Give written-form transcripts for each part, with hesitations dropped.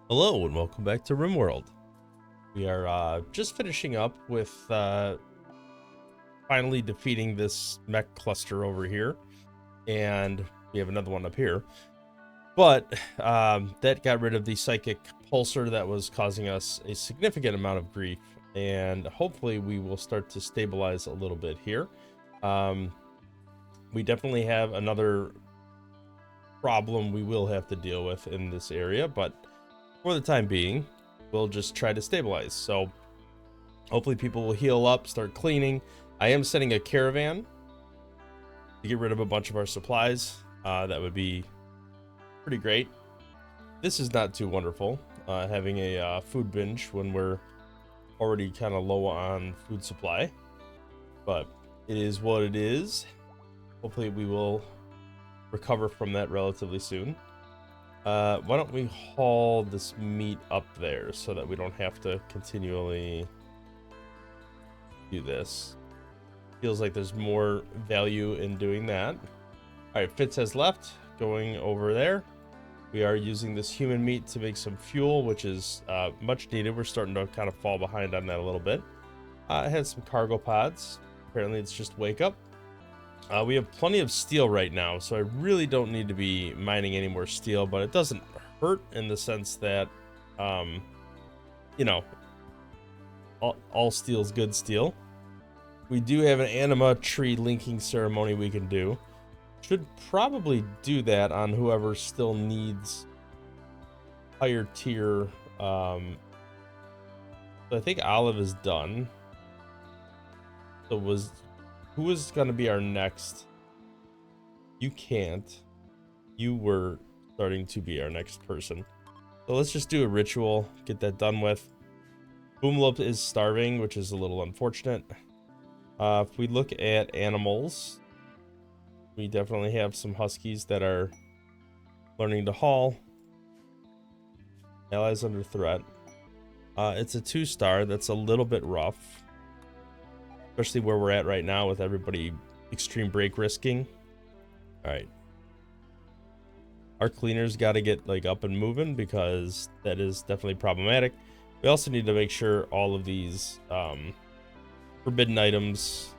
Hello and welcome back to RimWorld. We are just finishing up with finally defeating this mech cluster over here, and we have another one up here. But that got rid of the psychic pulsar that was causing us a significant amount of grief, and hopefully we will start to stabilize a little bit here. We definitely have another problem we will have to deal with in this area, but for the time being, we'll just try to stabilize. So hopefully people will heal up, start cleaning. I am sending a caravan to get rid of a bunch of our supplies. That would be pretty great. This is not too wonderful, having a food binge when we're already kind of low on food supply, but it is what it is. Hopefully we will recover from that relatively soon. Why don't we haul this meat up there so that we don't have to continually do this. Feels like there's more value in doing that. All right, Fitz has left, going over there. We are using this human meat to make some fuel, which is much needed. We're starting to kind of fall behind on that a little bit. I had some cargo pods. Apparently it's just wake up. We have plenty of steel right now, so I really don't need to be mining any more steel, but it doesn't hurt in the sense that, you know, all steel's good steel. We do have an anima tree linking ceremony we can do. Should probably do that on whoever still needs higher tier. So I think Olive is done. So who was going to be our next? You can't. You were starting to be our next person. So let's just do a ritual, get that done with. Boomloop is starving, which is a little unfortunate. If we look at animals, we definitely have some huskies that are learning to haul. Allies under threat. It's a 2-star. That's a little bit rough, especially where we're at right now with everybody extreme break risking. All right, our cleaners got to get like up and moving because that is definitely problematic. We also need to make sure all of these forbidden items,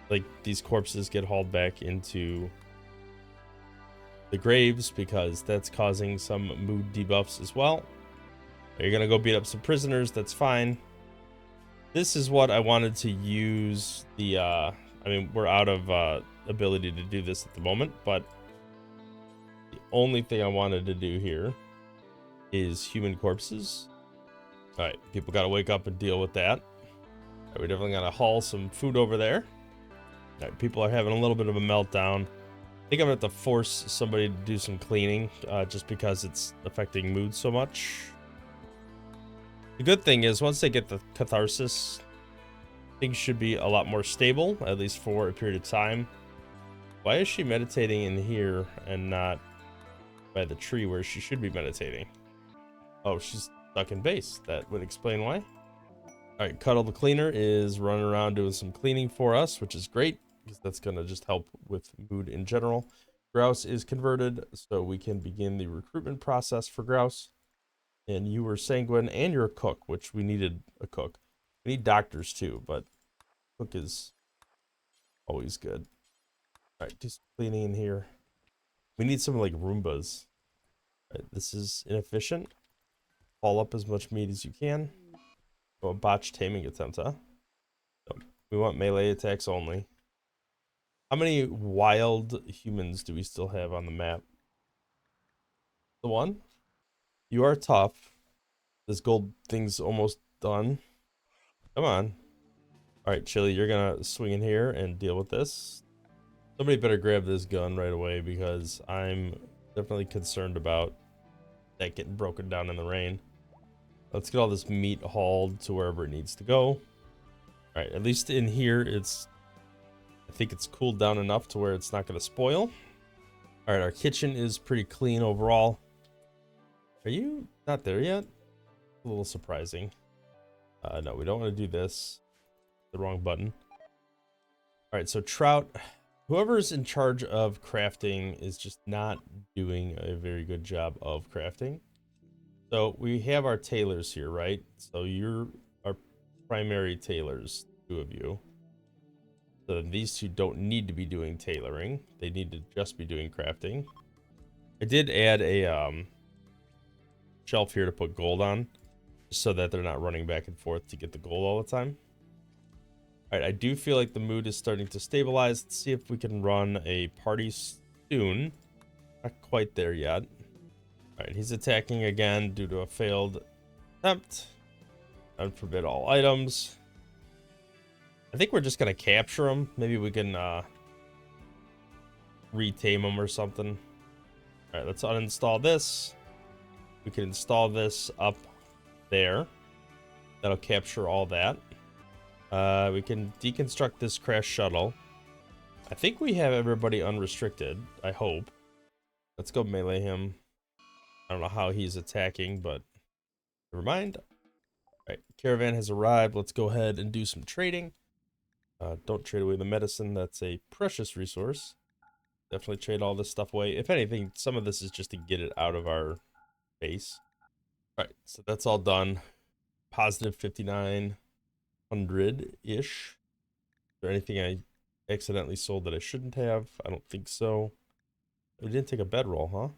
like these corpses, get hauled back into the graves because that's causing some mood debuffs as well. You're gonna go beat up some prisoners, that's fine. This is what I wanted to use the I mean, we're out of ability to do this at the moment, but the only thing I wanted to do here is human corpses. All right, people got to wake up and deal with that. All right, we definitely got to haul some food over there. All right, people are having a little bit of a meltdown. I think I'm gonna have to force somebody to do some cleaning, just because it's affecting mood so much. The good thing is once they get the catharsis, things should be a lot more stable, at least for a period of time. Why is she meditating in here and not by the tree where she should be meditating? Oh, she's stuck in base. That would explain why. All right, Cuddle the cleaner is running around doing some cleaning for us, which is great because that's going to just help with mood in general. Grouse is converted, so we can begin the recruitment process for Grouse. And you were sanguine, and you're a cook, which we needed a cook. We need doctors too, but cook is always good. All right, do some cleaning in here. We need some like Roombas. All right, this is inefficient. Haul up as much meat as you can. Oh, a botched taming attempt, huh? No, we want melee attacks only. How many wild humans do we still have on the map? The one? You are tough. This gold thing's almost done. Come on. All right, Chili, you're gonna swing in here and deal with this. Somebody better grab this gun right away because I'm definitely concerned about that getting broken down in the rain. Let's get all this meat hauled to wherever it needs to go. All right, at least in here, I think it's cooled down enough to where it's not going to spoil. All right, our kitchen is pretty clean overall. Are you not there yet? A little surprising. No, we don't want to do this. The wrong button. All right, so Trout, whoever's in charge of crafting is just not doing a very good job of crafting. So we have our tailors here, right? So you're our primary tailors, two of you. So these two don't need to be doing tailoring. They need to just be doing crafting. I did add a shelf here to put gold on, just so that they're not running back and forth to get the gold all the time. All right, I do feel like the mood is starting to stabilize. Let's see if we can run a party soon. Not quite there yet. All right, he's attacking again due to a failed attempt. Unforbid all items. I think we're just gonna capture him. Maybe we can retame him or something. All right, let's uninstall this. We can install this up there. That'll capture all that. We can deconstruct this crash shuttle. I think we have everybody unrestricted. I hope. Let's go melee him. I don't know how he's attacking, but never mind. All right, caravan has arrived. Let's go ahead and do some trading. Don't trade away the medicine. That's a precious resource. Definitely trade all this stuff away. If anything, some of this is just to get it out of our base. All right, so that's all done. Positive 5,900-ish. Is there anything I accidentally sold that I shouldn't have? I don't think so. We didn't take a bedroll, huh?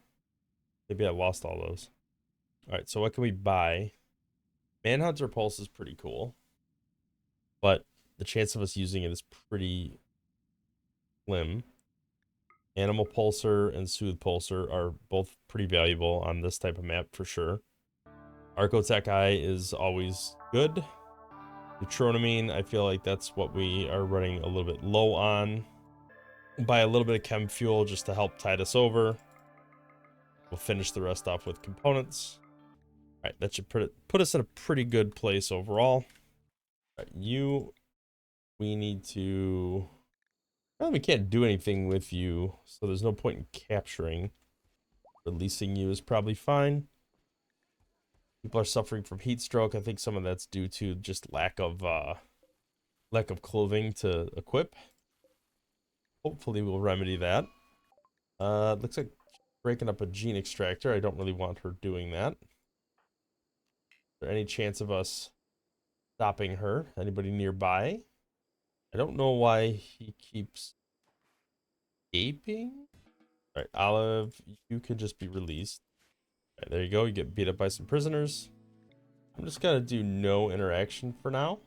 Maybe I lost all those. All right, so what can we buy? Manhunter Pulse is pretty cool, but the chance of us using it is pretty slim. Animal Pulsar and Soothe Pulsar are both pretty valuable on this type of map for sure. Archotech Eye is always good. Neutronomine, I feel like that's what we are running a little bit low on. Buy a little bit of chem fuel just to help tide us over. We'll finish the rest off with components. All right, that should put us in a pretty good place overall. All right, we need to... Well, we can't do anything with you, so there's no point in capturing. Releasing you is probably fine. People are suffering from heat stroke. I think some of that's due to just lack of clothing to equip. Hopefully we'll remedy that. Looks like breaking up a gene extractor. I don't really want her doing that. Is there any chance of us stopping her? Anybody nearby? I don't know why he keeps escaping. All right, Olive, you could just be released. All right, there you go. You get beat up by some prisoners. I'm just gonna do no interaction for now.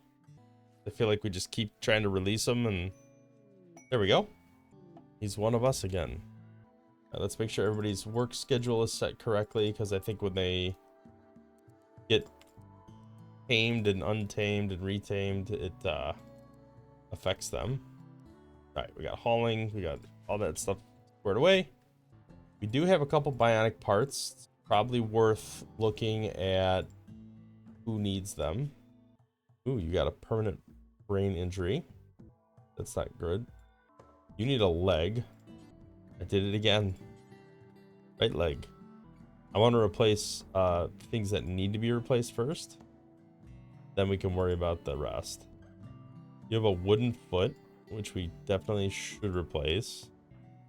I feel like we just keep trying to release him, and there we go. He's one of us again. Let's make sure everybody's work schedule is set correctly, because I think when they get tamed and untamed and retamed, it affects them. All right, we got hauling, we got all that stuff squared away. We do have a couple bionic parts. It's probably worth looking at who needs them. Ooh, you got a permanent brain injury. That's not good. You need a leg. I did it again. Right leg. I want to replace things that need to be replaced first. Then we can worry about the rest. You have a wooden foot, which we definitely should replace.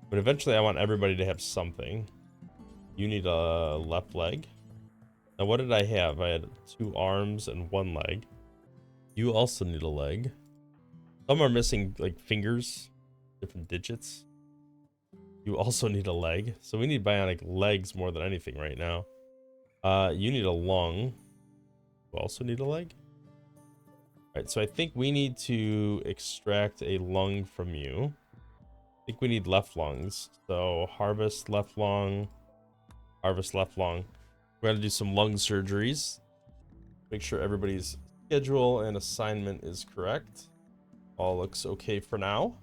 But eventually I want everybody to have something. You need a left leg. Now what did I have? I had 2 arms and 1 leg. You also need a leg. Some are missing like fingers, different digits. You also need a leg. So we need bionic legs more than anything right now. You need a lung. You also need a leg. All right, so I think we need to extract a lung from you. I think we need left lungs. So harvest left lung. Harvest left lung. We're gonna do some lung surgeries. Make sure everybody's schedule and assignment is correct. All looks okay for now.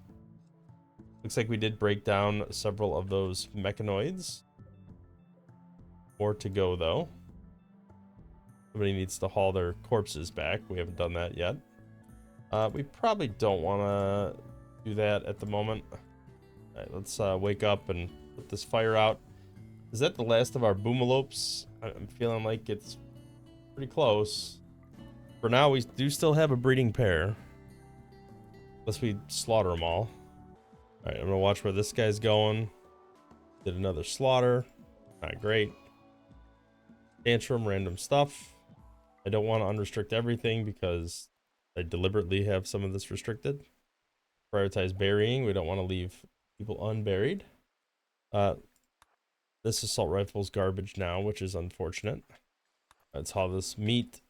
Looks like we did break down several of those mechanoids. More to go though. Somebody needs to haul their corpses back. We haven't done that yet. We probably don't want to do that at the moment. All right, let's wake up and put this fire out. Is that the last of our boomalopes? I'm feeling like it's pretty close. For now, we do still have a breeding pair. Unless we slaughter them all. All right, I'm gonna watch where this guy's going. Did another slaughter. Not great. Tantrum, random stuff. I don't want to unrestrict everything because I deliberately have some of this restricted. Prioritize burying. We don't want to leave people unburied. This assault rifle's garbage now, which is unfortunate. Let's haul this meat.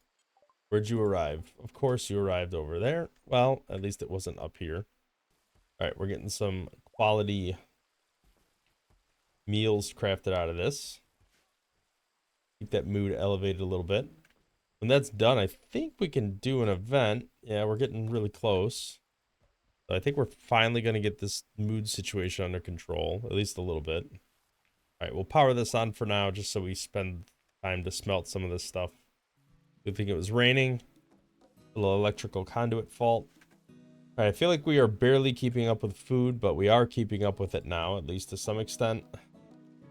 Where'd you arrive? Of course you arrived over there. Well, at least it wasn't up here. All right, we're getting some quality meals crafted out of this. Keep that mood elevated a little bit. When that's done, I think we can do an event. Yeah, we're getting really close. So I think we're finally going to get this mood situation under control, at least a little bit. All right, we'll power this on for now just so we spend time to smelt some of this stuff. Good thing it was raining. A little electrical conduit fault. All right, I feel like we are barely keeping up with food, but we are keeping up with it now, at least to some extent.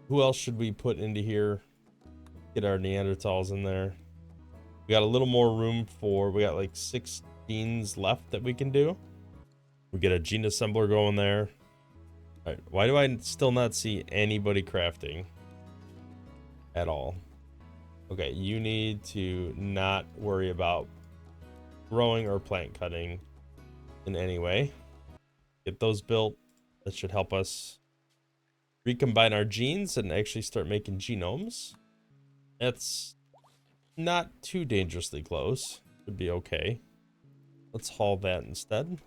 Who else should we put into here? Get our Neanderthals in there. We got a little more room for, we got like 6 genes left that we can do. We get a gene assembler going there. All right, why do I still not see anybody crafting at all? Okay, you need to not worry about growing or plant cutting in any way. Get those built. That should help us recombine our genes and actually start making genomes. That's not too dangerously close. Should be okay. Let's haul that instead.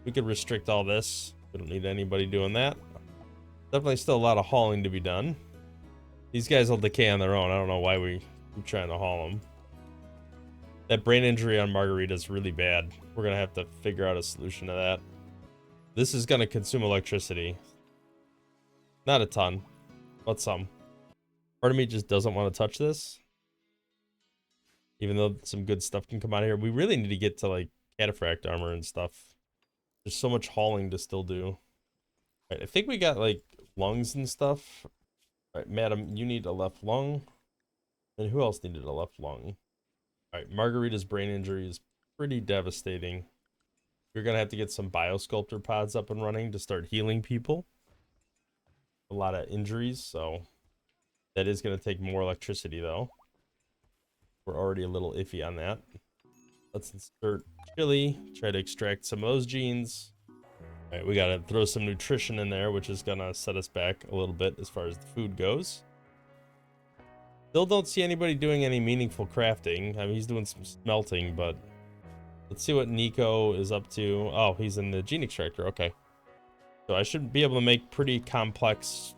We could restrict all this. We don't need anybody doing that. Definitely still a lot of hauling to be done. These guys will decay on their own. I don't know why we keep trying to haul them. That brain injury on Margarita is really bad. We're going to have to figure out a solution to that. This is going to consume electricity. Not a ton, but some. Part of me just doesn't want to touch this. Even though some good stuff can come out of here. We really need to get to like cataphract armor and stuff. There's so much hauling to still do. Right, I think we got like lungs and stuff. All right, madam, you need a left lung. And who else needed a left lung? All right, Margarita's brain injury is pretty devastating. You're going to have to get some biosculptor pods up and running to start healing people. A lot of injuries, so that is going to take more electricity, though. We're already a little iffy on that. Let's insert chili, try to extract some of those genes. All right, we got to throw some nutrition in there, which is going to set us back a little bit as far as the food goes. Still don't see anybody doing any meaningful crafting. I mean, he's doing some smelting, but let's see what Nico is up to. Oh, he's in the gene extractor. Okay. So I should be able to make pretty complex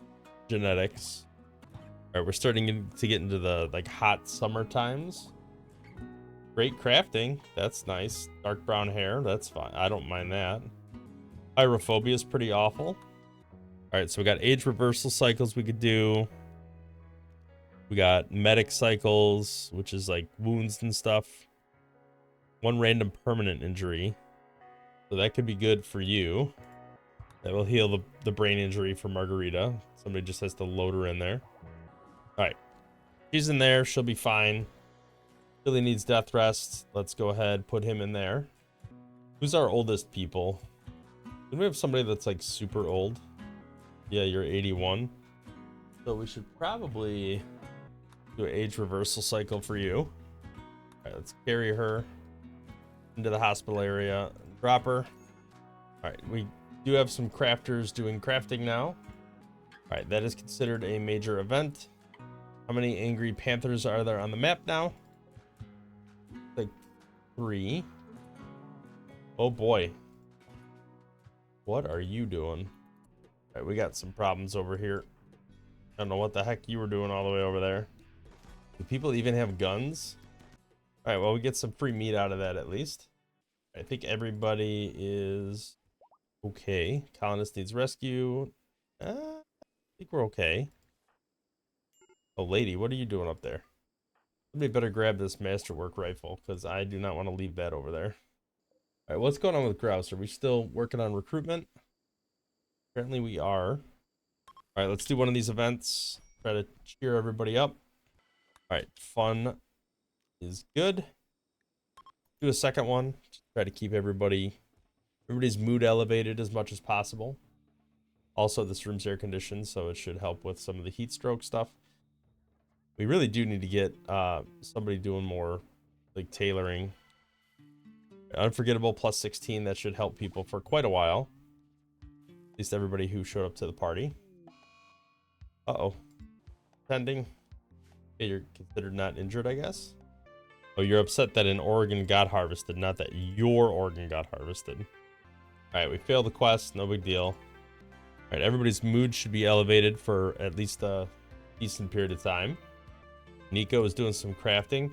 genetics. All right, we're starting to get into the like hot summer times. Great crafting. That's nice. Dark brown hair. That's fine. I don't mind that. Pyrophobia is pretty awful. All right, so we got age reversal cycles we could do. We got medic cycles, which is like wounds and stuff. One random permanent injury. So that could be good for you. That will heal the brain injury for Margarita. Somebody just has to load her in there. All right. She's in there. She'll be fine. Really needs death rest. Let's go ahead, put him in there. Who's our oldest people? Do we have somebody that's like super old? Yeah, you're 81. So we should probably do an age reversal cycle for you. All right, let's carry her into the hospital area and drop her. All right, we do have some crafters doing crafting now. All right, that is considered a major event. How many angry panthers are there on the map now? Like 3. Oh boy. What are you doing? All right, we got some problems over here. I don't know what the heck you were doing all the way over there. Do people even have guns? All right, well, we get some free meat out of that at least. I think everybody is okay. Colonist needs rescue. I think we're okay. Oh, lady, what are you doing up there? Somebody better grab this masterwork rifle because I do not want to leave that over there. All right, what's going on with Grouse? Are we still working on recruitment? Apparently we are. All right, let's do one of these events. Try to cheer everybody up. All right, fun is good. Do a second one. Try to keep everybody's mood elevated as much as possible. Also, this room's air conditioned, so it should help with some of the heat stroke stuff. We really do need to get somebody doing more like tailoring. Unforgettable plus 16, that should help people for quite a while. At least everybody who showed up to the party. Uh-oh. Pending. Okay, you're considered not injured, I guess. Oh, you're upset that an organ got harvested, not that your organ got harvested. All right, we failed the quest. No big deal. All right, everybody's mood should be elevated for at least a decent period of time. Nico is doing some crafting.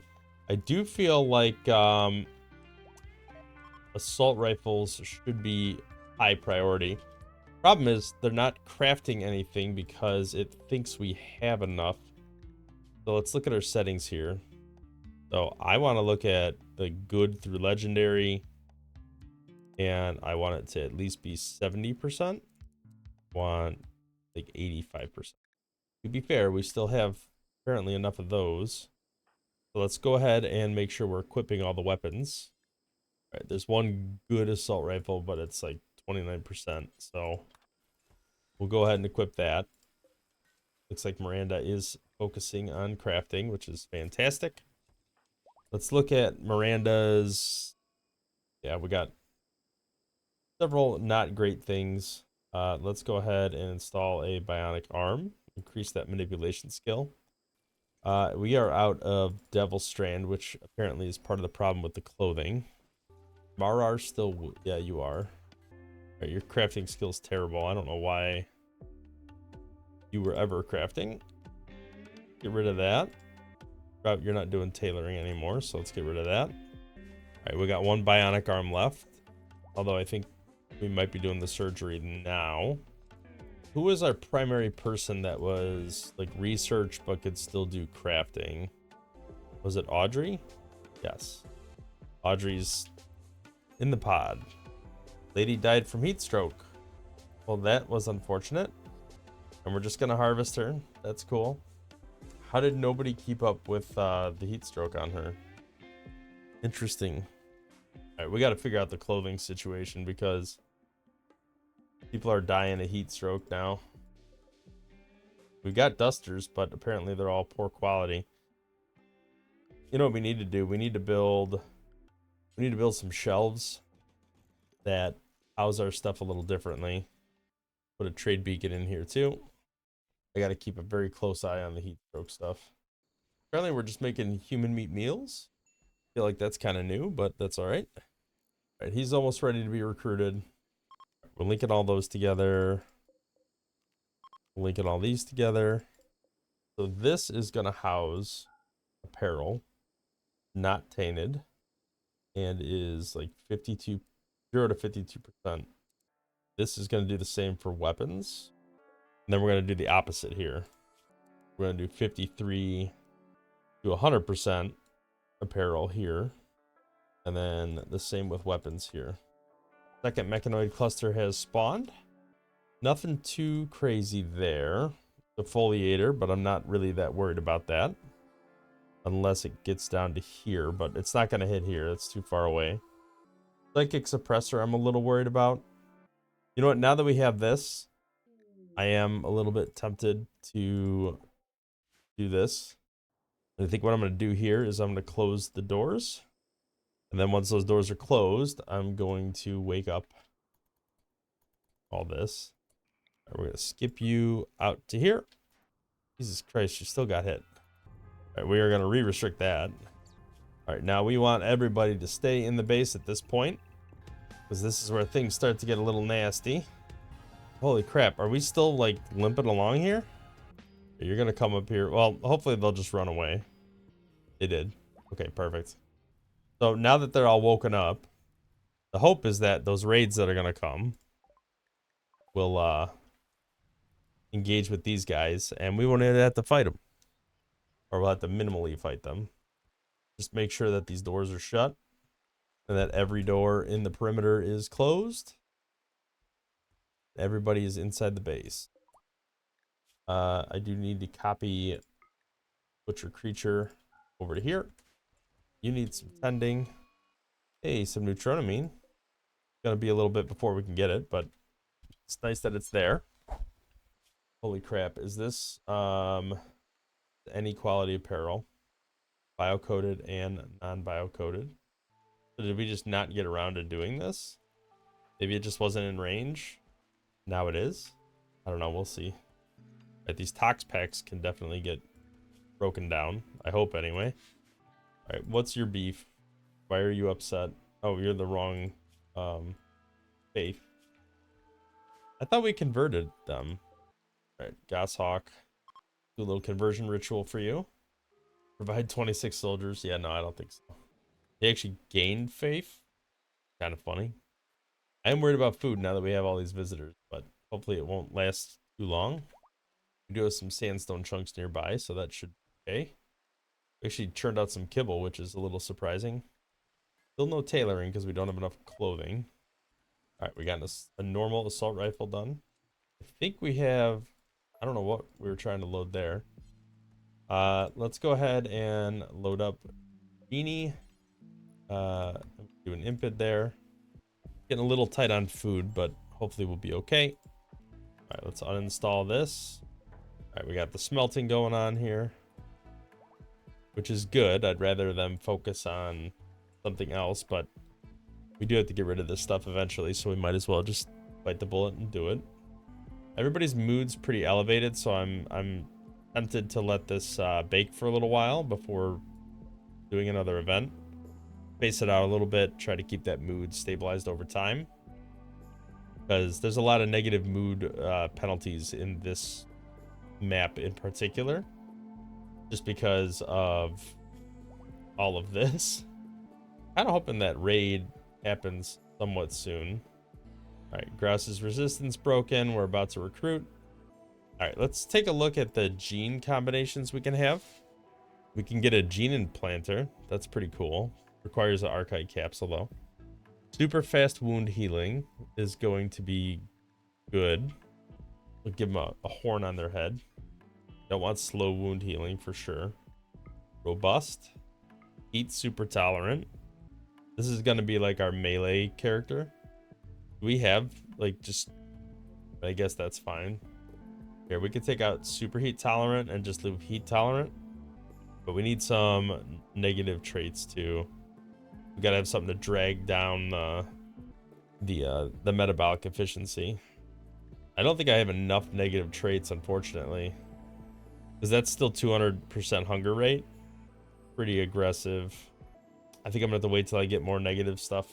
I do feel like assault rifles should be high priority. Problem is, they're not crafting anything because it thinks we have enough. So let's look at our settings here. So I want to look at the good through legendary, and I want it to at least be 70%. Want like 85%. To be fair, we still have apparently enough of those. So let's go ahead and make sure we're equipping all the weapons. All right, there's one good assault rifle, but it's like 29%. So we'll go ahead and equip that. Looks like Miranda is focusing on crafting, which is fantastic. Let's look at Miranda's. Yeah, we got several not great things. Let's go ahead and install a bionic arm. Increase that manipulation skill. We are out of Devil Strand, which apparently is part of the problem with the clothing. Marar still, yeah, you are. All right, your crafting skill's terrible. I don't know why you were ever crafting. Get rid of that. You're not doing tailoring anymore, so let's get rid of that. All right, we got one bionic arm left. Although I think we might be doing the surgery now. Who was our primary person that was like research but could still do crafting? Was it Audrey? Yes. Audrey's in the pod. Lady died from heat stroke. Well, that was unfortunate. And we're just gonna harvest her. That's cool. How did nobody keep up with the heat stroke on her? Interesting. All right, we got to figure out the clothing situation because people are dying of heat stroke now. We've got dusters, but apparently they're all poor quality. You know what we need to do? We need to build some shelves that house our stuff a little differently. Put a trade beacon in here too. I got to keep a very close eye on the heat stroke stuff. Apparently we're just making human meat meals. I feel like that's kind of new, but that's all right. All right, he's almost ready to be recruited. We're linking all those together. We're linking all these together. So this is going to house apparel, not tainted, and is like 0 to 52%. This is going to do the same for weapons. And then we're going to do the opposite here. We're going to do 53 to 100% apparel here. And then the same with weapons here. Second mechanoid cluster has spawned. Nothing too crazy there. The foliator, but I'm not really that worried about that. Unless it gets down to here, but it's not going to hit here. It's too far away. Psychic suppressor, I'm a little worried about. You know what? Now that we have this, I am a little bit tempted to do this. I think what I'm going to do here is I'm going to close the doors. And then once those doors are closed, I'm going to wake up all this. Right, we're going to skip you out to here. Jesus Christ, you still got hit. All right, we are going to re-restrict that. All right, now we want everybody to stay in the base at this point, because this is where things start to get a little nasty. Holy crap, are we still like limping along here? You're going to come up here. Well, hopefully they'll just run away. They did. Okay, perfect. So now that they're all woken up, the hope is that those raids that are going to come will engage with these guys, and we won't even have to fight them. Or we'll have to minimally fight them. Just make sure that these doors are shut and that every door in the perimeter is closed. Everybody is inside the base. I do need to copy Butcher Creature over to here. You need some tending. Hey, some neutronomine. Gonna be a little bit before we can get it, but it's nice that it's there. Holy crap, is this any quality apparel, bio-coated and non-bio-coated. So did we just not get around to doing this? Maybe it just wasn't in range. Now it is. I don't know. We'll see. Right, these tox packs can definitely get broken down. I hope anyway. All right, what's your beef? Why are you upset? Oh, you're the wrong faith. I thought we converted them. All right, Goshawk. Do a little conversion ritual for you. Provide 26 soldiers. Yeah, no, I don't think so. They actually gained faith. Kind of funny. I am worried about food now that we have all these visitors, but hopefully it won't last too long. We do have some sandstone chunks nearby, so that should be okay. We actually churned out some kibble, which is a little surprising. Still no tailoring because we don't have enough clothing. All right, we got a normal assault rifle done. I think we have, I don't know what we were trying to load there. Let's go ahead and load up Beanie. Do an impid there. Getting a little tight on food, but hopefully we'll be okay. All right, let's uninstall this. All right, we got the smelting going on here, which is good. I'd rather them focus on something else, but we do have to get rid of this stuff eventually, so we might as well just bite the bullet and do it. Everybody's mood's pretty elevated, so I'm tempted to let this bake for a little while before doing another event. Space it out a little bit, try to keep that mood stabilized over time, because there's a lot of negative mood penalties in this map in particular, just because of all of this. Kind of hoping that raid happens somewhat soon. All right, Grouse's resistance broken. We're about to recruit. All right, let's take a look at the gene combinations we can have. We can get a gene implanter. That's pretty cool. Requires an archive capsule though. Super fast wound healing is going to be good. We'll give them a horn on their head. Don't want slow wound healing for sure. Robust. Heat super tolerant. This is going to be like our melee character. We have like just, I guess that's fine. Here, we could take out super heat tolerant and just leave heat tolerant. But we need some negative traits too. We gotta have something to drag down the metabolic efficiency. I don't think I have enough negative traits, unfortunately, because that's still 200% hunger rate. Pretty aggressive. I think I'm gonna have to wait till I get more negative stuff.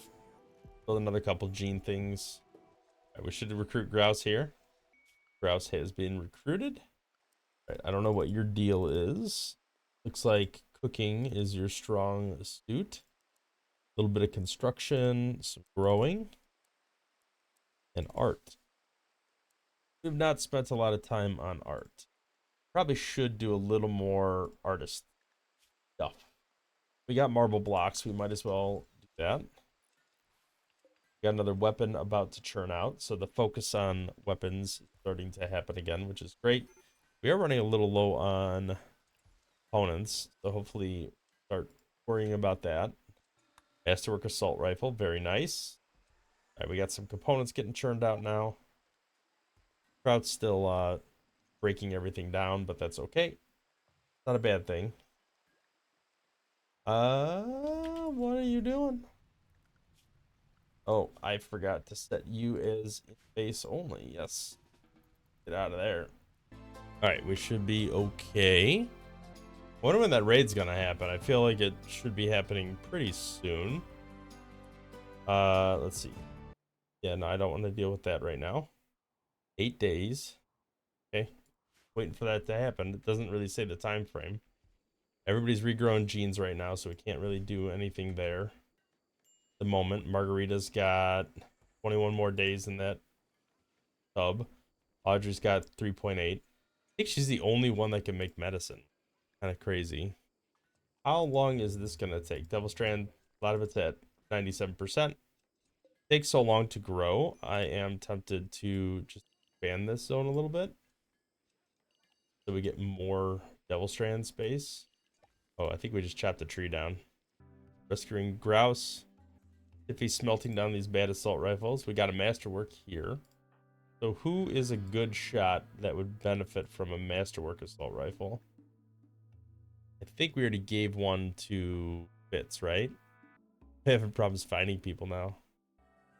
Build another couple gene things. All right, we should recruit Grouse here. Grouse has been recruited. All right, I don't know what your deal is. Looks like cooking is your strong suit. A little bit of construction, some growing, and art. We've not spent a lot of time on art. Probably should do a little more artist stuff. We got marble blocks. We might as well do that. Got another weapon about to churn out, so the focus on weapons is starting to happen again, which is great. We are running a little low on opponents, so hopefully start worrying about that. Masterwork assault rifle, very nice. All right, we got some components getting churned out now. Crowd's still breaking everything down, but that's okay. Not a bad thing. What are you doing? Oh, I forgot to set you as in base only. Yes. Get out of there. All right, we should be okay. I wonder when that raid's gonna happen. I feel like it should be happening pretty soon. Let's see. Yeah, no, I don't want to deal with that right now. 8 days. Okay. Waiting for that to happen. It doesn't really say the time frame. Everybody's regrowing genes right now, so we can't really do anything there. At the moment, Margarita's got 21 more days in that tub. Audrey's got 3.8. I think she's the only one that can make medicine. Kind of crazy. How long is this gonna take? Double strand, a lot of it's at 97%. Takes so long to grow. I am tempted to just expand this zone a little bit so we get more devil strand space. Oh, I think we just chopped the tree down. Rescuing grouse. If he's smelting down these bad assault rifles, we got a masterwork here. So who is a good shot that would benefit from a masterwork assault rifle? I think we already gave one to Fitz, right? I'm having problems finding people now.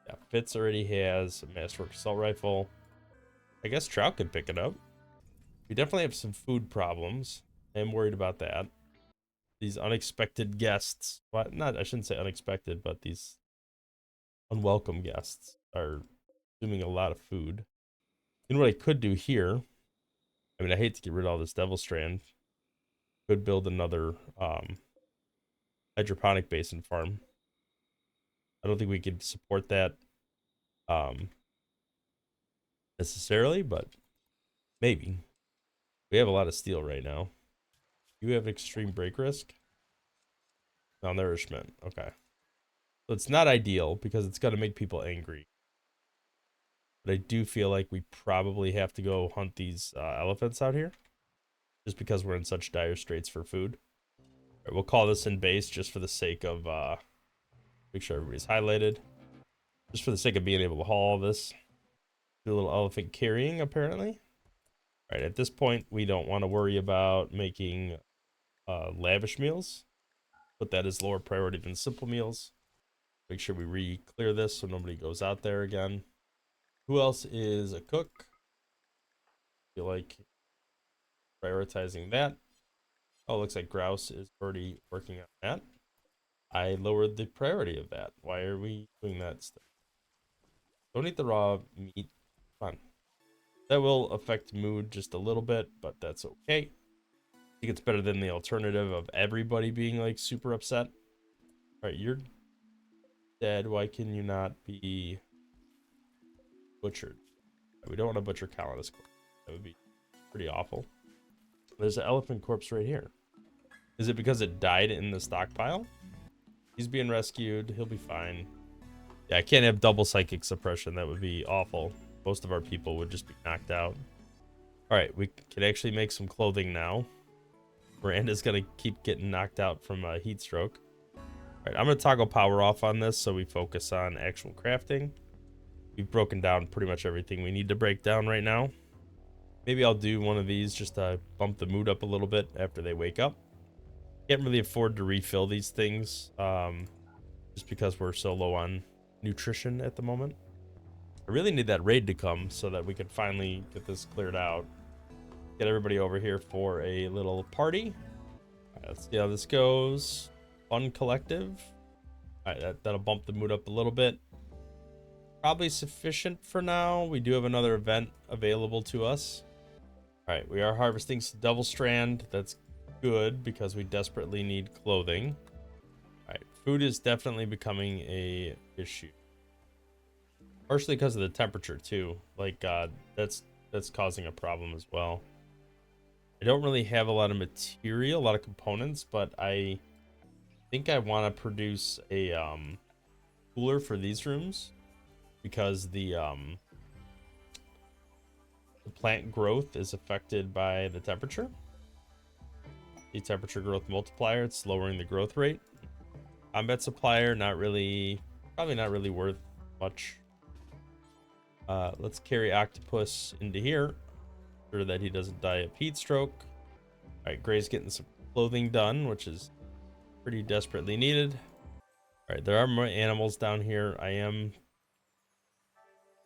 Yeah, Fitz already has a Masterwork Assault Rifle. I guess Trout could pick it up. We definitely have some food problems. I am worried about that. These unexpected guests, well, not, I shouldn't say unexpected, but these unwelcome guests are consuming a lot of food. And what I could do here, I mean, I hate to get rid of all this Devil Strand. Could build another hydroponic basin farm. I don't think we could support that um, necessarily, but maybe. We have a lot of steel right now. You have extreme break risk. Malnourishment. Okay. So it's not ideal because it's going to make people angry. But I do feel like we probably have to go hunt these elephants out here. Just because we're in such dire straits for food. All right, we'll call this in base just for the sake of make sure everybody's highlighted. Just for the sake of being able to haul all this. Do a little elephant carrying, apparently. All right, at this point, we don't want to worry about making lavish meals. Put that as lower priority than simple meals. Make sure we re-clear this so nobody goes out there again. Who else is a cook? Feel like prioritizing that. Oh, looks like Grouse is already working on that. I lowered the priority of that. Why are we doing that stuff? Don't eat the raw meat. Fun. That will affect mood just a little bit, but that's okay. I think it's better than the alternative of everybody being like super upset. All right, you're dead. Why can you not be butchered? We don't want to butcher Colonist. That would be pretty awful. There's an elephant corpse right here. Is it because it died in the stockpile? He's being rescued. He'll be fine. Yeah, I can't have double psychic suppression. That would be awful. Most of our people would just be knocked out. All right, we can actually make some clothing now. Miranda's going to keep getting knocked out from a heat stroke. All right, I'm going to toggle power off on this so we focus on actual crafting. We've broken down pretty much everything we need to break down right now. Maybe I'll do one of these just to bump the mood up a little bit after they wake up. Can't really afford to refill these things just because we're so low on nutrition at the moment. I really need that raid to come so that we can finally get this cleared out. Get everybody over here for a little party. All right, let's see how this goes. Fun collective. All right, that'll bump the mood up a little bit. Probably sufficient for now. We do have another event available to us. All right, we are harvesting some Devil Strand. That's good because we desperately need clothing. All right, food is definitely becoming a issue. Partially because of the temperature too. Like that's causing a problem as well. I don't really have a lot of material, a lot of components, but I think I want to produce a cooler for these rooms because the plant growth is affected by the temperature. The temperature growth multiplier, it's lowering the growth rate. Combat supplier, probably not really worth much. Let's carry Octopus into here. Sure that he doesn't die of heat stroke. All right, Gray's getting some clothing done, which is pretty desperately needed. All right, there are more animals down here. I am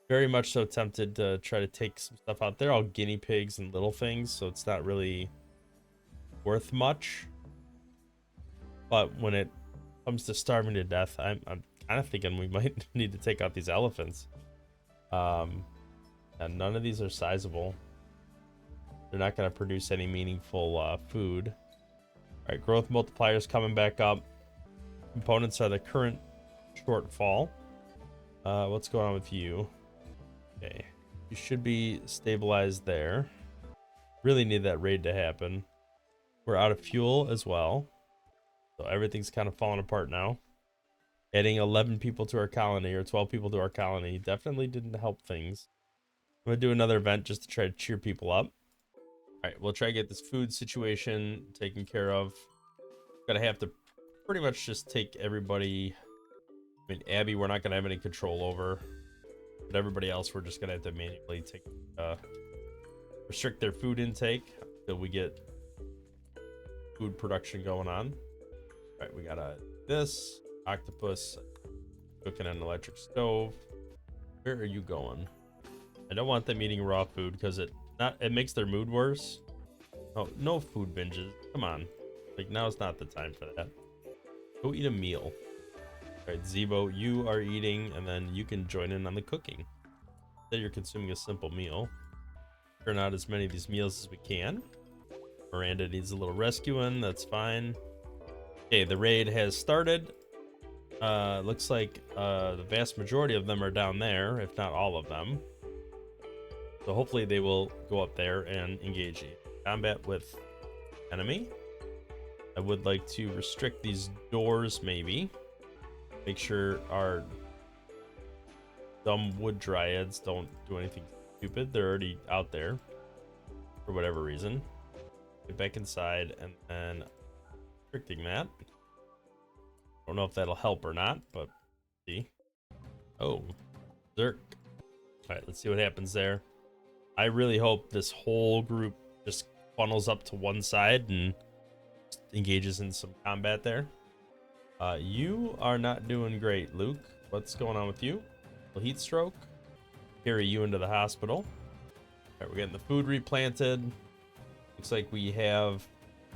very much so tempted to try to take some stuff out. They're all guinea pigs and little things, so it's not really worth much. But when it comes to starving to death, I'm kind of thinking we might need to take out these elephants. And none of these are sizable. They're not going to produce any meaningful food. All right, growth multipliers coming back up. Components are the current shortfall. What's going on with you? Okay, you should be stabilized there. Really need that raid to happen. We're out of fuel as well, so everything's kind of falling apart now. Adding 11 people to our colony or 12 people to our colony definitely didn't help things. I'm gonna do another event just to try to cheer people up. All right, we'll try to get this food situation taken care of. Gonna have to pretty much just take everybody. I mean, Abby, we're not gonna have any control over, but everybody else, we're just gonna have to manually take restrict their food intake until we get food production going on. All right, we got this octopus cooking on an electric stove. Where are you going? I don't want them eating raw food because it makes their mood worse. Oh, no food binges. Come on. Like, now is not the time for that. Go eat a meal. All right, Zebo, you are eating, and then you can join in on the cooking. Say you're consuming a simple meal. Turn out as many of these meals as we can. Miranda needs a little rescuing. That's fine. Okay, the raid has started. Looks like the vast majority of them are down there, if not all of them. So hopefully they will go up there and engage in combat with enemy. I would like to restrict these doors, maybe. Make sure our dumb wood dryads don't do anything stupid. They're already out there for whatever reason. Get back inside and then restricting that. Don't know if that'll help or not, but see. Oh, Zerk. All right, let's see what happens there. I really hope this whole group just funnels up to one side and engages in some combat there. You are not doing great, Luke. What's going on with you? A heat stroke. Carry you into the hospital. All right, we're getting the food replanted. Looks like we have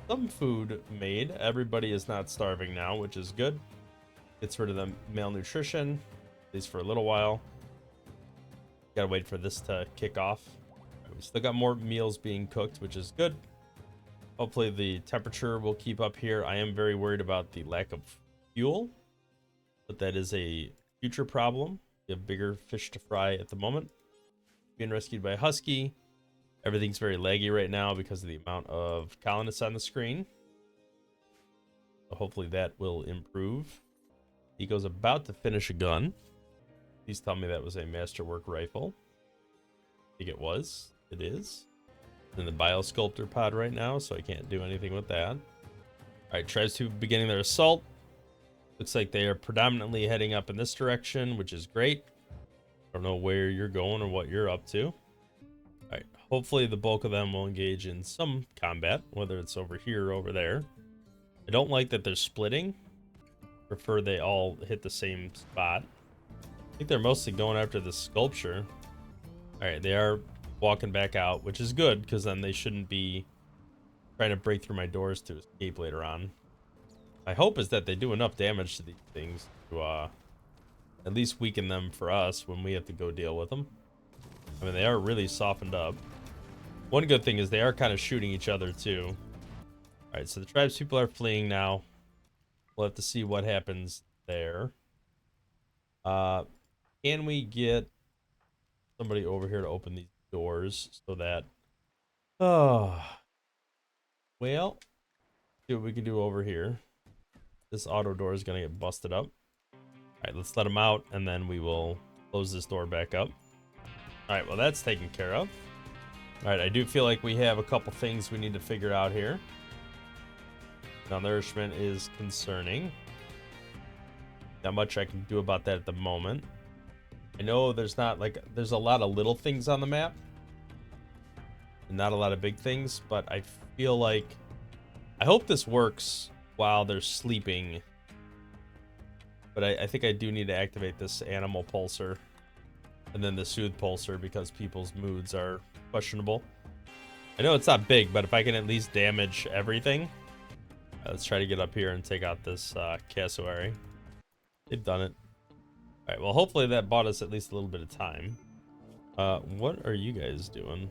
some food made. Everybody is not starving now, which is good. Gets rid of the malnutrition, at least for a little while. Gotta wait for this to kick off. We still got more meals being cooked, which is good. Hopefully the temperature will keep up here. I am very worried about the lack of fuel, but that is a future problem. We have bigger fish to fry at the moment. Being rescued by a husky. Everything's very laggy right now because of the amount of colonists on the screen. So hopefully that will improve. Nico's about to finish a gun. Please tell me that was a masterwork rifle. I think it was. It is. In the biosculptor pod right now, so I can't do anything with that. All right, Tribes 2 beginning their assault. Looks like they are predominantly heading up in this direction, which is great. I don't know where you're going or what you're up to. All right, hopefully the bulk of them will engage in some combat, whether it's over here or over there. I don't like that they're splitting. Prefer they all hit the same spot. I think they're mostly going after the sculpture. All right, they are walking back out, which is good because then they shouldn't be trying to break through my doors to escape later on. My hope is that they do enough damage to these things to at least weaken them for us when we have to go deal with them. I mean, they are really softened up. One good thing is they are kind of shooting each other too. All right, so the tribes people are fleeing now. We'll have to see what happens there. Can we get somebody over here to open these doors so that... Oh, well, see what we can do over here. This auto door is gonna get busted up. All right, let's let them out and then we will close this door back up. All right, well, that's taken care of. All right, I do feel like we have a couple things we need to figure out here. Malnourishment is concerning. Not much I can do about that at the moment. I know there's not there's a lot of little things on the map and not a lot of big things, but I feel like I hope this works while they're sleeping. But I think I do need to activate this animal pulsar and then the soothe pulsar because people's moods are questionable. I know it's not big, but if I can at least damage everything. Let's try to get up here and take out this cassowary. They've done it. All right, well, hopefully that bought us at least a little bit of time. What are you guys doing?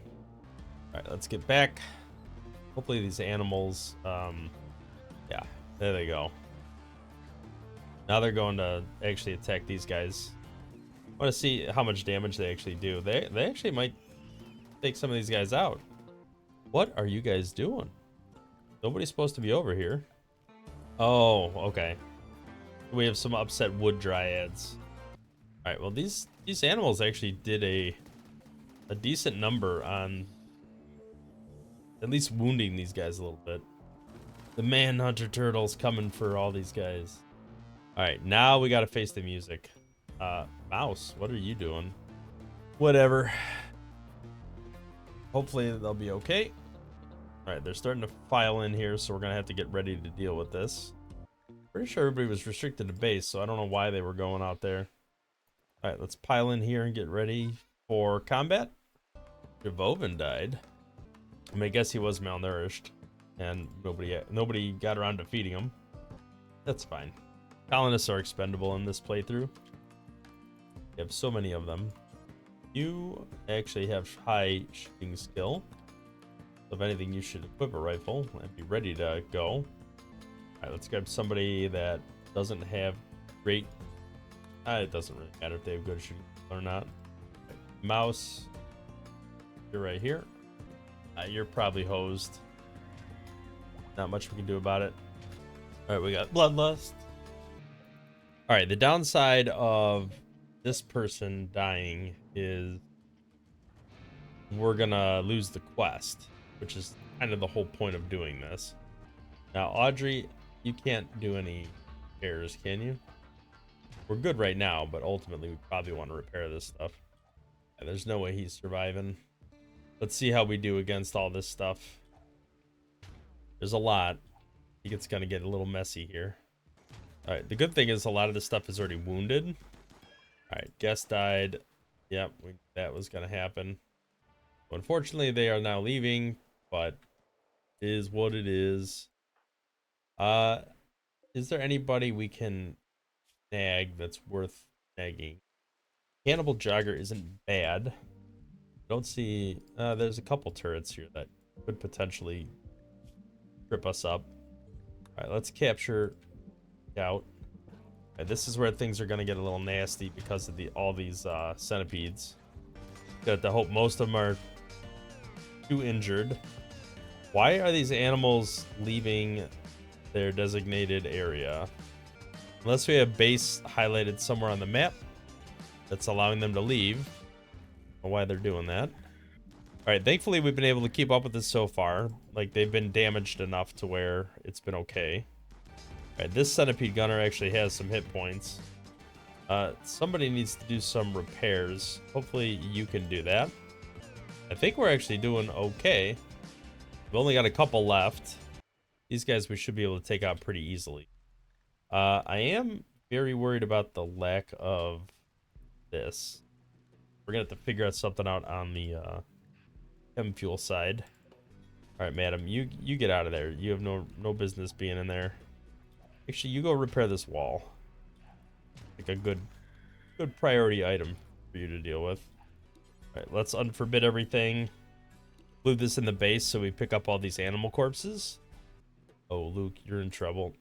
All right, let's get back. Hopefully these animals, yeah, there they go. Now they're going to actually attack these guys. I want to see how much damage they actually do. They actually might take some of these guys out. What are you guys doing? Nobody's supposed to be over here. Oh, okay. We have some upset wood dryads. All right, well, these animals actually did a decent number on at least wounding these guys a little bit. The manhunter turtle's coming for all these guys. All right, now we got to face the music. Mouse, what are you doing? Whatever. Hopefully they'll be okay. All right, they're starting to file in here, so we're gonna have to get ready to deal with this. Pretty sure everybody was restricted to base, so I don't know why they were going out there. All right, let's pile in here and get ready for combat. Elven died. I mean, I guess he was malnourished, and nobody got around to feeding him. That's fine. Colonists are expendable in this playthrough. You have so many of them. You actually have high shooting skill. So if anything, you should equip a rifle and be ready to go. All right, let's grab somebody that doesn't have great... it doesn't really matter if they have good shooting or not. Right, mouse, you're right here. You're probably hosed. Not much we can do about it. All right, we got Bloodlust. All right, the downside of this person dying is we're gonna lose the quest, which is kind of the whole point of doing this. Now, Audrey, you can't do any repairs, can you? We're good right now, but ultimately we probably want to repair this stuff. And there's no way he's surviving. Let's see how we do against all this stuff. There's a lot. I think it's gonna get a little messy here. All right, the good thing is a lot of this stuff is already wounded. All right, guest died. Yep, that was gonna happen. So unfortunately, they are now leaving, but it is what it is. Is there anybody we can snag that's worth snagging? Cannibal Jogger isn't bad. Don't see... there's a couple turrets here that could potentially trip us up. All right, let's capture Scout. Right, this is where things are going to get a little nasty because of all these centipedes. Got to hope most of them are too injured. Why are these animals leaving their designated area? Unless we have base highlighted somewhere on the map that's allowing them to leave. I don't know why they're doing that. All right, thankfully we've been able to keep up with this so far. Like, they've been damaged enough to where it's been okay. All right, this centipede gunner actually has some hit points. Somebody needs to do some repairs. Hopefully you can do that. I think we're actually doing okay. We've only got a couple left. These guys we should be able to take out pretty easily. I am very worried about the lack of this. We're gonna have to figure out something out on the chem fuel side. All right, madam, you get out of there. You have no business being in there. Actually, you go repair this wall. Like a good priority item for you to deal with. All right, let's unforbid everything. Leave this in the base so we pick up all these animal corpses. Oh, Luke, you're in trouble.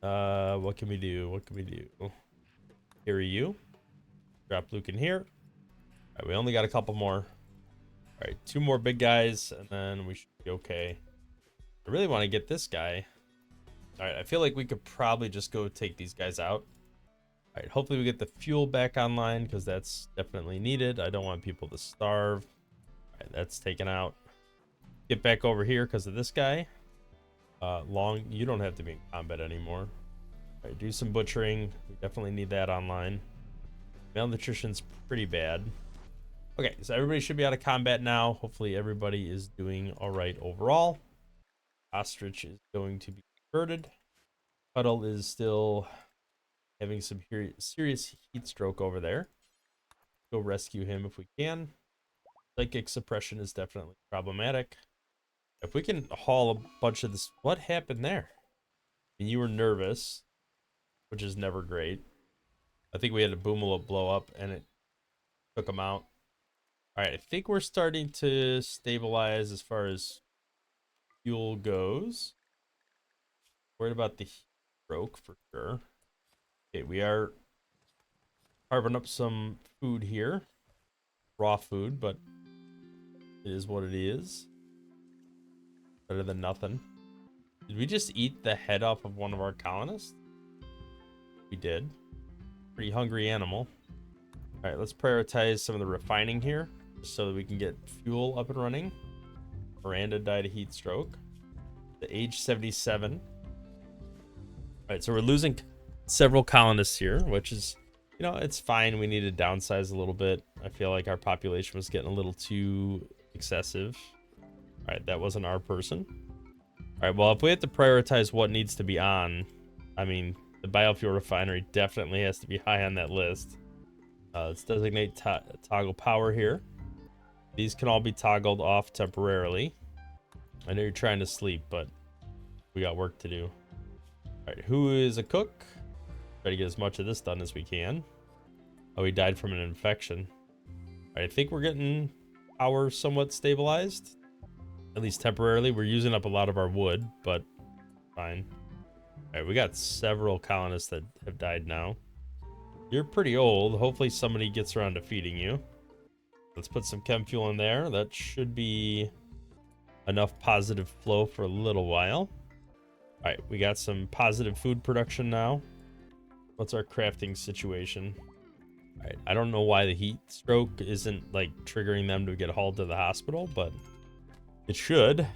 What can we do? What can we do? Carry you. Drop Luke in here. All right, we only got a couple more. All right, 2 more big guys, and then we should be okay. I really want to get this guy. All right, I feel like we could probably just go take these guys out. All right, hopefully we get the fuel back online because that's definitely needed. I don't want people to starve. All right, that's taken out. Get back over here because of this guy. Long, you don't have to be in combat anymore. All right, do some butchering. We definitely need that online. Malnutrition's pretty bad. Okay, so everybody should be out of combat now. Hopefully everybody is doing all right overall. Ostrich is going to be converted. Cuddle is still having some serious heat stroke over there. Go rescue him if we can. Psychic suppression is definitely problematic. If we can haul a bunch of this... What happened there? I mean, you were nervous, which is never great. I think we had a boomalo blow up and it took him out. All right, I think we're starting to stabilize as far as fuel goes. Worried about the heat stroke for sure. Okay, we are carving up some food here. Raw food, but it is what it is. Better than nothing. Did we just eat the head off of one of our colonists? We did. Pretty hungry animal. All right, let's prioritize some of the refining here just so that we can get fuel up and running. Miranda died of heat stroke. The age 77. All right, so we're losing several colonists here, which is, you know, it's fine. We need to downsize a little bit. I feel like our population was getting a little too excessive. All right, that wasn't our person. All right, well, if we have to prioritize what needs to be on, I mean, the biofuel refinery definitely has to be high on that list. Let's designate toggle power here. These can all be toggled off temporarily. I know you're trying to sleep, but we got work to do. All right, who is a cook? Try to get as much of this done as we can. Oh, he died from an infection. All right, I think we're getting power somewhat stabilized. At least temporarily. We're using up a lot of our wood, but fine. All right, we got several colonists that have died now. You're pretty old. Hopefully somebody gets around to feeding you. Let's put some chem fuel in there. That should be enough positive flow for a little while. All right, we got some positive food production now. What's our crafting situation? All right, I don't know why the heat stroke isn't like triggering them to get hauled to the hospital, but it should.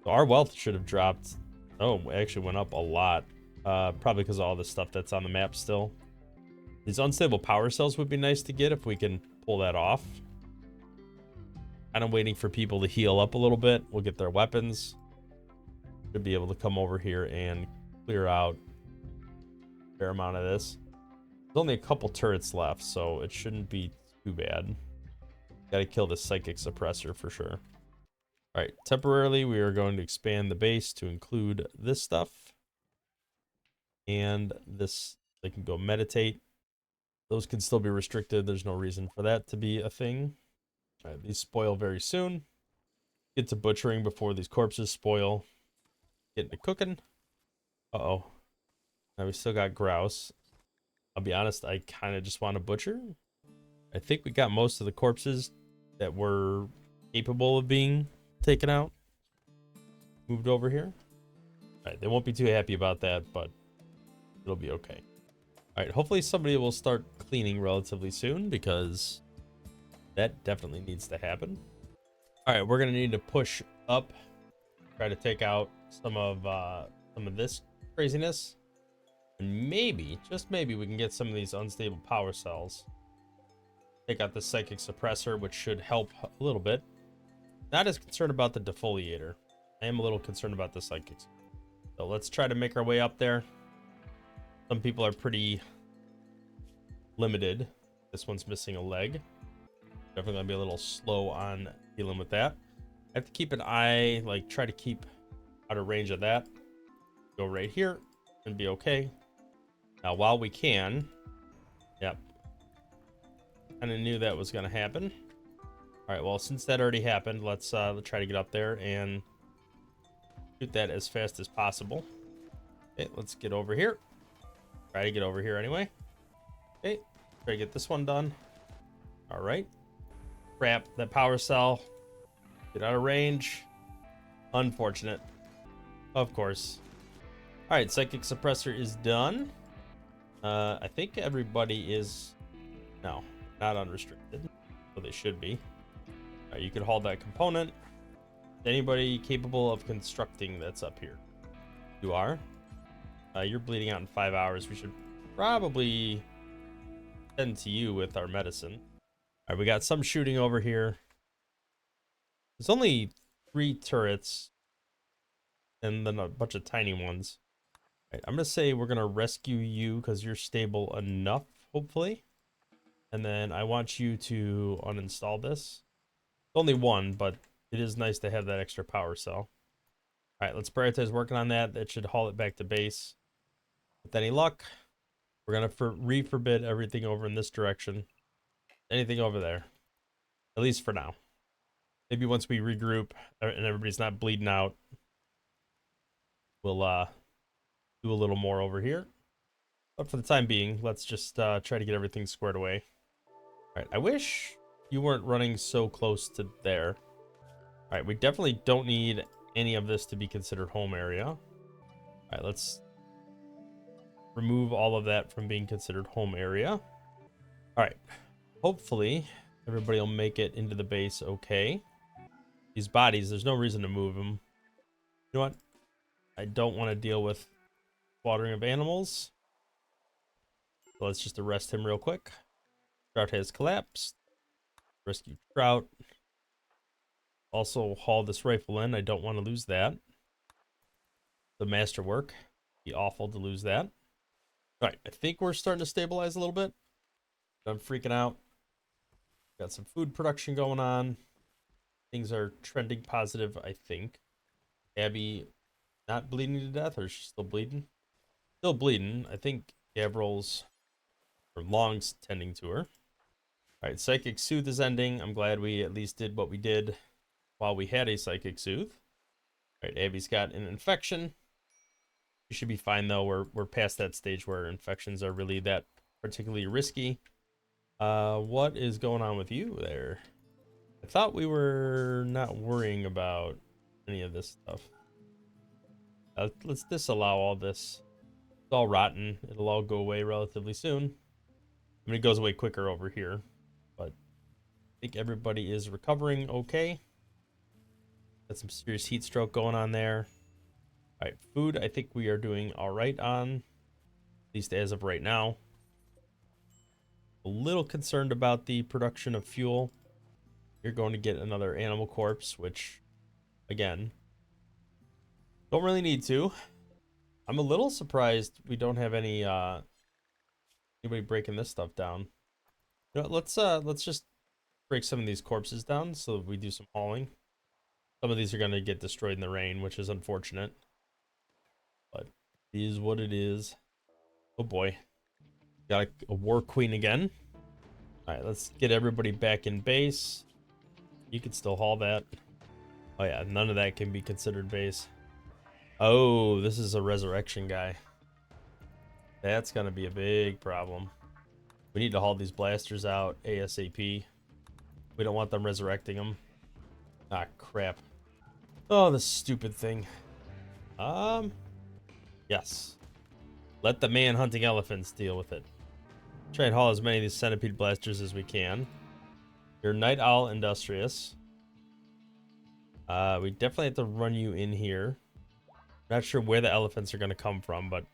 So our wealth should have dropped. Oh, it actually went up a lot. Probably because of all the stuff that's on the map still. These unstable power cells would be nice to get if we can pull that off. Kind of waiting for people to heal up a little bit. We'll get their weapons. Should be able to come over here and clear out a fair amount of this. There's only a couple turrets left, so it shouldn't be too bad. Gotta kill the psychic suppressor for sure. All right, temporarily we are going to expand the base to include this stuff. And this, they can go meditate. Those can still be restricted. There's no reason for that to be a thing. All right, these spoil very soon. Get to butchering before these corpses spoil. Get into cooking. Uh-oh. Now we still got grouse. I'll be honest, I kind of just want to butcher. I think we got most of the corpses that were capable of being taken out. Moved over here. All right, they won't be too happy about that, but it'll be okay. All right, hopefully somebody will start cleaning relatively soon because that definitely needs to happen. All right, we're gonna need to push up, try to take out some of this craziness, and maybe, just maybe, we can get some of these unstable power cells. Take out the psychic suppressor, which should help a little bit. Not as concerned about the defoliator. I am a little concerned about the psychics. So let's try to make our way up there. Some people are pretty limited. This one's missing a leg. Definitely gonna be a little slow on dealing with that. I have to keep an eye, like try to keep out of range of that. Go right here and be okay. Now while we can, yep. Kind of knew that was gonna happen. All right, well, since that already happened, let's try to get up there and shoot that as fast as possible. Okay, let's get over here. Try to get over here anyway. Okay, try to get this one done. All right. Crap, that power cell. Get out of range. Unfortunate. Of course. All right, psychic suppressor is done. I think everybody is... No, not unrestricted. So they should be. You could hold that component. Anybody capable of constructing that's up here? You are. You're bleeding out in 5 hours. We should probably tend to you with our medicine. All right, we got some shooting over here. There's only 3 turrets and then a bunch of tiny ones. All right, I'm gonna say we're gonna rescue you because you're stable enough, hopefully. And then I want you to uninstall this. It's only one, but it is nice to have that extra power cell. All right, let's prioritize working on that. That should haul it back to base. With any luck, we're gonna re-forbid everything over in this direction. Anything over there, at least for now. Maybe once we regroup and everybody's not bleeding out, we'll do a little more over here. But for the time being, let's just try to get everything squared away. All right, I wish you weren't running so close to there. All right, we definitely don't need any of this to be considered home area. All right, let's remove all of that from being considered home area. All right, hopefully everybody will make it into the base okay. These bodies, there's no reason to move them. You know what? I don't want to deal with slaughtering of animals. So let's just arrest him real quick. Trout has collapsed. Rescue Trout. Also haul this rifle in. I don't want to lose that. The masterwork. Be awful to lose that. All right, I think we're starting to stabilize a little bit. I'm freaking out. Got some food production going on. Things are trending positive, I think. Abby not bleeding to death, or is she still bleeding? Still bleeding. I think Gabriel's her lungs tending to her. All right, Psychic Soothe is ending. I'm glad we at least did what we did while we had a Psychic Soothe. All right, Abby's got an infection. She should be fine, though. We're past that stage where infections are really that particularly risky. What is going on with you there? I thought we were not worrying about any of this stuff. Let's disallow all this. It's all rotten. It'll all go away relatively soon. I mean, it goes away quicker over here, but I think everybody is recovering okay. Got some serious heat stroke going on there. All right, food, I think we are doing all right on, at least as of right now. A little concerned about the production of fuel. You're going to get another animal corpse, which, again, don't really need to. I'm a little surprised we don't have any anybody breaking this stuff down. You know, let's just break some of these corpses down so that we do some hauling. Some of these are gonna get destroyed in the rain, which is unfortunate. But it is what it is. Oh boy. Got a war queen again. Alright, let's get everybody back in base. You can still haul that. Oh yeah, none of that can be considered base. Oh, this is a resurrection guy. That's gonna be a big problem. We need to haul these blasters out ASAP. We don't want them resurrecting them. Ah, crap. Oh, this stupid thing. Yes. Let the man hunting elephants deal with it. Try and haul as many of these centipede blasters as we can. You're Night Owl Industrious. We definitely have to run you in here. Not sure where the elephants are going to come from, but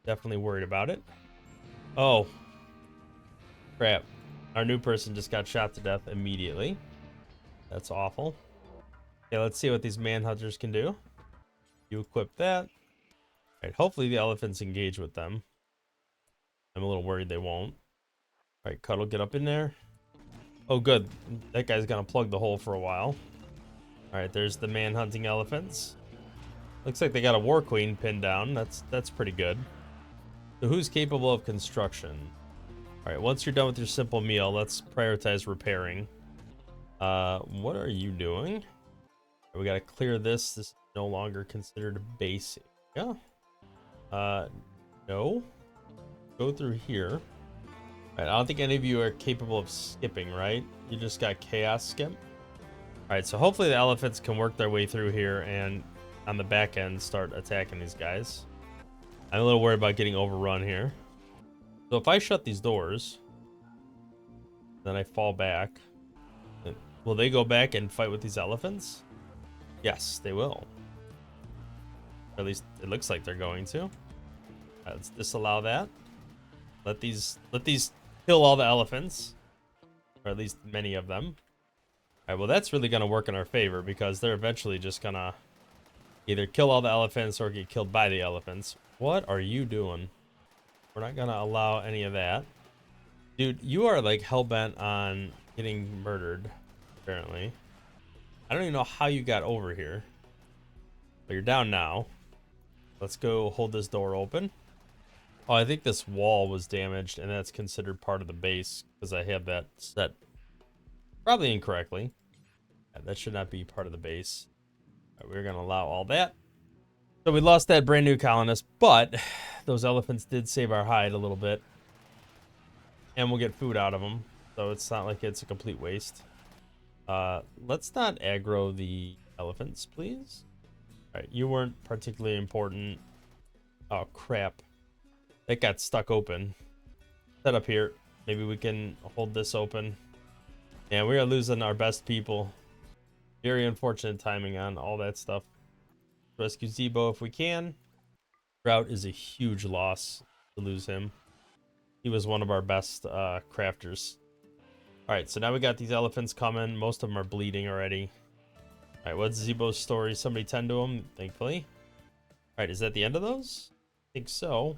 definitely worried about it. Oh. Crap. Our new person just got shot to death immediately. That's awful. Okay, let's see what these manhunters can do. You equip that. All right, hopefully the elephants engage with them. I'm a little worried they won't. All right, Cuddle, get up in there. Oh, good. That guy's gonna plug the hole for a while. All right, there's the man-hunting elephants. Looks like they got a war queen pinned down. That's pretty good. So who's capable of construction? All right, once you're done with your simple meal, let's prioritize repairing. What are you doing? We gotta clear this. This is no longer considered a base area. No. Go through here. All right, I don't think any of you are capable of skipping, right? You just got chaos skip. All right, so hopefully the elephants can work their way through here and on the back end start attacking these guys. I'm a little worried about getting overrun here. So if I shut these doors, then I fall back, will they go back and fight with these elephants? Yes, they will. Or at least it looks like they're going to. All right, let's disallow that. Let these kill all the elephants, or at least many of them. All right, well that's really gonna work in our favor because they're eventually just gonna either kill all the elephants or get killed by the elephants. What are you doing? We're not gonna allow any of that. Dude, you are like hell-bent on getting murdered, apparently. I don't even know how you got over here. But you're down now. Let's go hold this door open. Oh, I think this wall was damaged, and that's considered part of the base because I have that set probably incorrectly. Yeah, that should not be part of the base. All right, we're going to allow all that. So we lost that brand new colonist, but those elephants did save our hide a little bit. And we'll get food out of them, so it's not like it's a complete waste. Let's not aggro the elephants, please. All right, you weren't particularly important. Oh, crap. That got stuck open. Set up here. Maybe we can hold this open. Yeah, we are losing our best people. Very unfortunate timing on all that stuff. Rescue Zebo if we can. Drought is a huge loss to lose him. He was one of our best crafters. All right, so now we got these elephants coming. Most of them are bleeding already. All right, what's Zebo's story? Somebody tend to him, thankfully. All right, is that the end of those? I think so.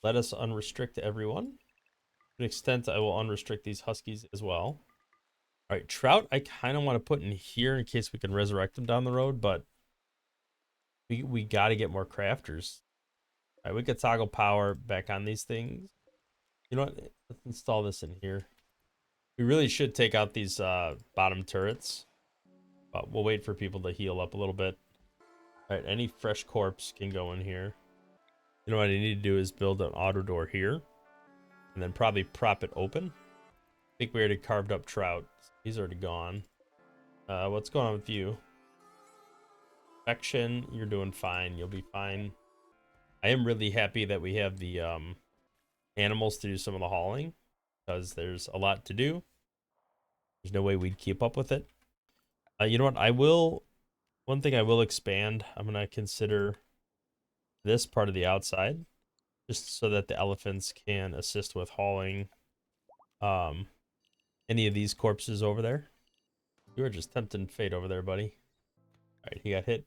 Let us unrestrict everyone. To an extent, I will unrestrict these huskies as well. All right, trout, I kind of want to put in here in case we can resurrect them down the road, but we got to get more crafters. All right, we could toggle power back on these things. You know what? Let's install this in here. We really should take out these bottom turrets, but we'll wait for people to heal up a little bit. All right, any fresh corpse can go in here. You know what I need to do is build an auto door here, and then probably prop it open. I think we already carved up trout. He's already gone. What's going on with you? Infection, you're doing fine. You'll be fine. I am really happy that we have the animals to do some of the hauling, because there's a lot to do. There's no way we'd keep up with it. You know what? One thing I will expand. I'm going to consider this part of the outside, just so that the elephants can assist with hauling any of these corpses over there. You were just tempting fate over there, buddy. All right, he got hit.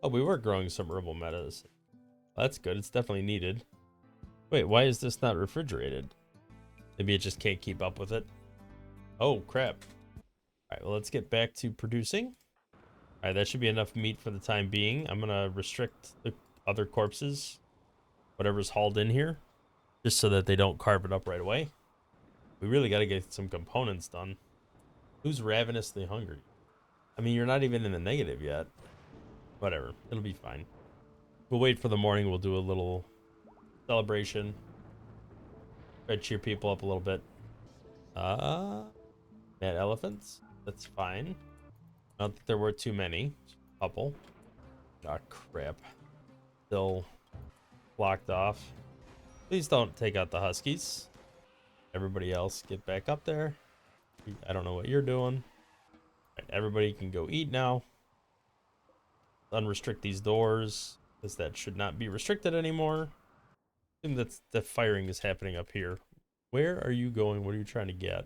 Oh, we were growing some herbal metas. Well, that's good. It's definitely needed. Wait, why is this not refrigerated? Maybe it just can't keep up with it. Oh, crap. All right, well, let's get back to producing. All right, that should be enough meat for the time being. I'm going to restrict the other corpses, whatever's hauled in here, just so that they don't carve it up right away. We really got to get some components done. Who's ravenously hungry? I mean, you're not even in the negative yet. Whatever, it'll be fine. We'll wait for the morning. We'll do a little celebration. Try to cheer people up a little bit. Mad elephants. That's fine. I don't think there were too many. Just a couple. Ah, crap. Still blocked off. Please don't take out the huskies. Everybody else get back up there. I don't know what you're doing. Right, everybody can go eat now. Unrestrict these doors, because that should not be restricted anymore. I assume that the firing is happening up here. Where are you going? What are you trying to get?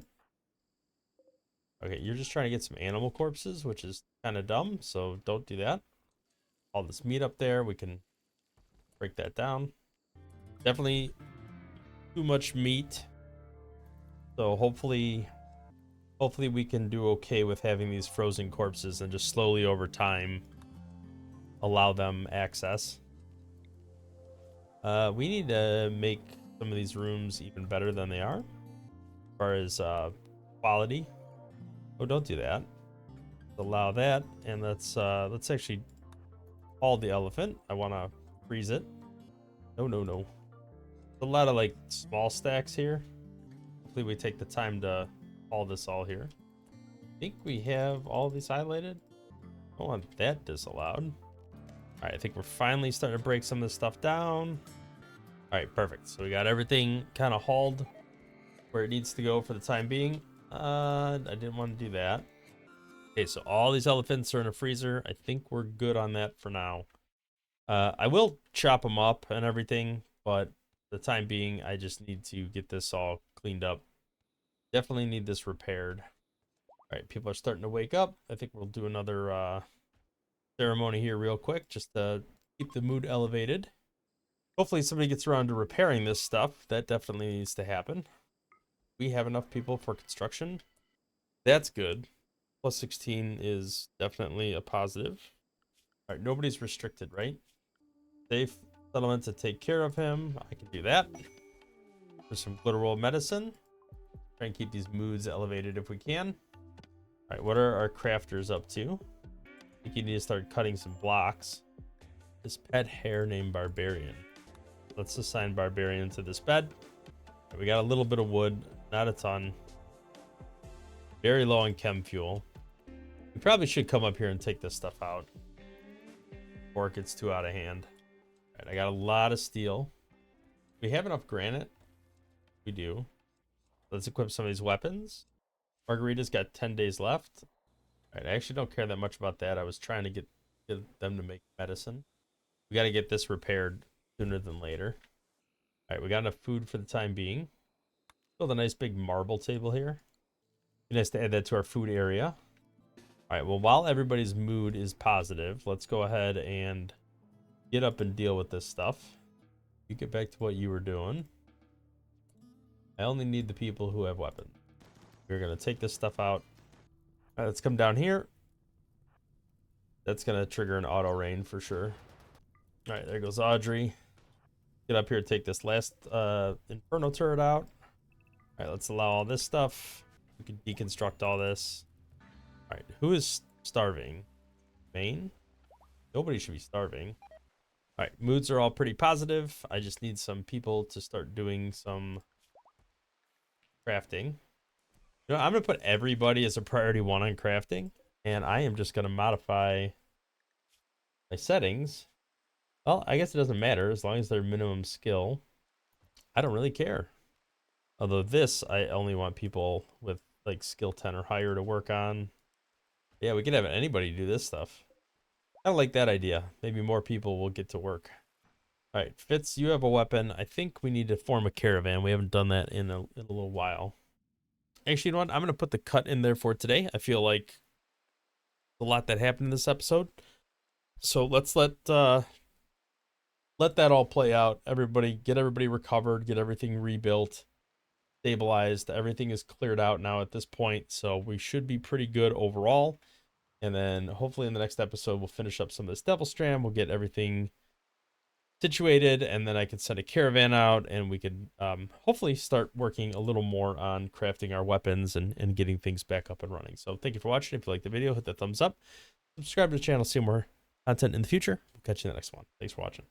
Okay, you're just trying to get some animal corpses, which is kind of dumb, so don't do that. All this meat up there, we can break that down. Definitely too much meat. So hopefully we can do okay with having these frozen corpses and just slowly over time allow them access. We need to make some of these rooms even better than they are, as far as quality. Oh, don't do that. Allow that, and let's actually haul the elephant. I want to freeze it. No. There's a lot of like small stacks here. Hopefully we take the time to haul this all here. I think we have all these highlighted. I don't want that disallowed. All right, I think we're finally starting to break some of this stuff down. All right, perfect. So we got everything kind of hauled where it needs to go for the time being. I didn't want to do that. Okay, so all these elephants are in a freezer. I think we're good on that for now. I will chop them up and everything, but for the time being, I just need to get this all cleaned up. Definitely need this repaired. All right, people are starting to wake up. I think we'll do another ceremony here real quick, just to keep the mood elevated. Hopefully somebody gets around to repairing this stuff. That definitely needs to happen. We have enough people for construction. That's good. Plus 16 is definitely a positive. All right, nobody's restricted, right? Safe settlement to take care of him. I can do that. For some literal medicine. Try and keep these moods elevated if we can. All right, what are our crafters up to? I think you need to start cutting some blocks. This pet hare named Barbarian. Let's assign Barbarian to this bed. Right, we got a little bit of wood, not a ton. Very low on chem fuel. We probably should come up here and take this stuff out before it gets too out of hand. All right, I got a lot of steel. We have enough granite. We do. Let's equip some of these weapons. Margarita's got 10 days left. All right, I actually don't care that much about that. I was trying to get them to make medicine. We got to get this repaired sooner than later. All right, we got enough food for the time being. Build a nice big marble table here. Be nice to add that to our food area. All right, well, while everybody's mood is positive, let's go ahead and get up and deal with this stuff. You get back to what you were doing. I only need the people who have weapons. We're going to take this stuff out. All right, let's come down here. That's going to trigger an auto rain for sure. All right, there goes Audrey. Get up here, take this last Inferno turret out. All right, let's allow all this stuff. We can deconstruct all this. All right, who is starving? Maine? Nobody should be starving. All right, moods are all pretty positive. I just need some people to start doing some crafting. You know, I'm going to put everybody as a priority 1 on crafting, and I am just going to modify my settings. Well, I guess it doesn't matter as long as they're minimum skill. I don't really care. Although this, I only want people with like skill 10 or higher to work on. Yeah, we could have anybody do this stuff. I like that idea. Maybe more people will get to work. All right, Fitz, you have a weapon. I think we need to form a caravan. We haven't done that in a little while. Actually, you know what? I'm going to put the cut in there for today. I feel like a lot that happened in this episode. So let's let that all play out. Get everybody recovered, get everything rebuilt, stabilized. Everything is cleared out now at this point. So we should be pretty good overall. And then hopefully in the next episode, we'll finish up some of this Devil Strand. We'll get everything situated, and then I can send a caravan out, and we could hopefully start working a little more on crafting our weapons and getting things back up and running. So thank you for watching. If you liked the video, hit that thumbs up. Subscribe to the channel to see more content in the future. We'll catch you in the next one. Thanks for watching.